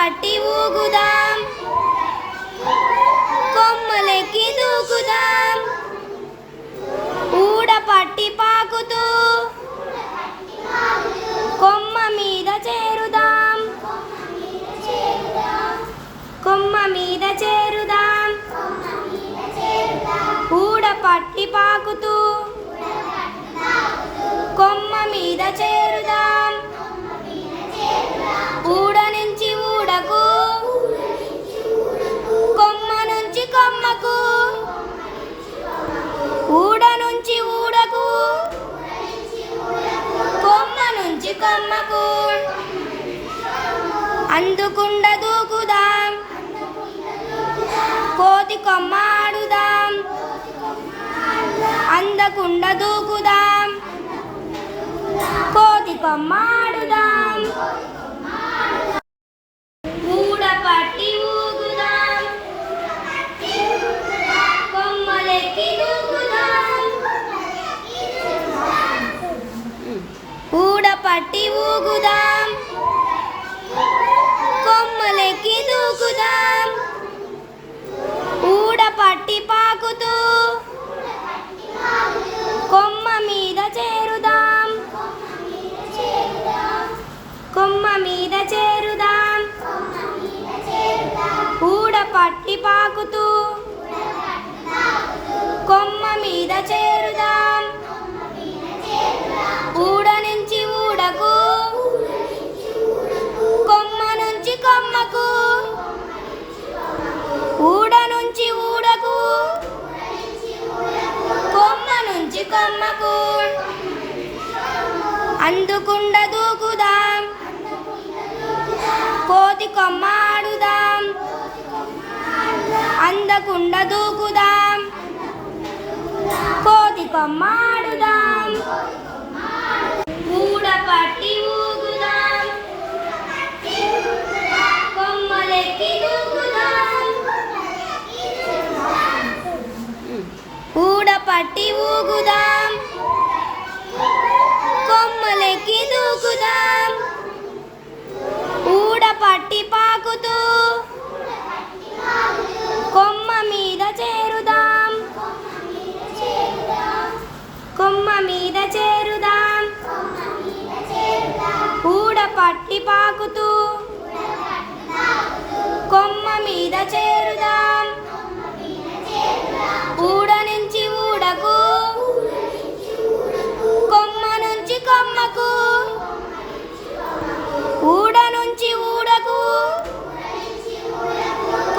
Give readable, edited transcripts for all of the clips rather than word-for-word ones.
పట్టి ఊగుదాం, కొమ్మలెక్కి దూకుదాం, ఊడ పట్టి పాకుతూ కొమ్మ మీద చేరుదాం, కొమ్మ మీద చేరుదాం, ఊడ పట్టి పాకుతూ కొమ్మ మీద చేరుదాం, ఊడ నుంచి ఊడకు, కొమ్మ నుంచి కొమ్మకు, ఊడ నుంచి ఊడకు, కొమ్మ నుంచి కొమ్మకు, అందుకుండ దూకుదాం, కోతి కొమ్మ ఆడుదాం, అందకుండ దూకుదాం, కోతి కొమ్మ ఆడుదాం, ఊడ పట్టి ఊగుదాం, కొమ్మలెక్కి దూకుదాం, ఊడ పట్టి ఊగుదాం, కొమ్మలెక్కి దూకుదాం, ఊడ పట్టి పాకుతూ కొమ్మ మీద చేరుదాం, కొమ్మ మీద చేరుదాం, ఊడ పట్టి పాకుతూ కొమ్మ మీద చేరుదాం, ఊడ నుంచి ఊడకు, కొమ్మ నుంచి కొమ్మకు, ఊడ నుంచి ఊడకు, కొమ్మ నుంచి కొమ్మకు, అందుకుండ దూకుదాం, కోతి కొమ్మ ఆడుదాం, అందకుండ దూకుదాం, కోతి కొమ్మ ఆడుదాం, ఊడ పట్టి ఊగుదాం, కొమ్మలెక్కి దూకుదాం, ఊడ పట్టి ఊగుదాం, కొమ్మలెక్కి దూకుదాం, ఊడ పట్టి పాకుతూ కొమ్మ మీద చేరుదాం, కొమ్మ మీద చేరుదాం, ఊడ పట్టి పాకుతూ కొమ్మ మీద చేరుదాం, ఊడ నుంచి ఊడకు, కొమ్మ నుంచి కొమ్మకు, ఊడ నుంచి ఊడకు,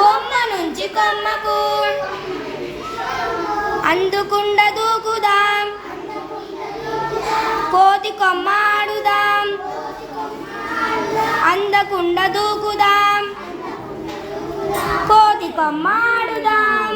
కొమ్మ నుంచి కొమ్మకు, అందుకుండ దూకుదాం, కోతి కొమ్మ ఆడుదాం, అందకుండ దూకుదాం, కోతి కొమ్మ ఆడుదాం.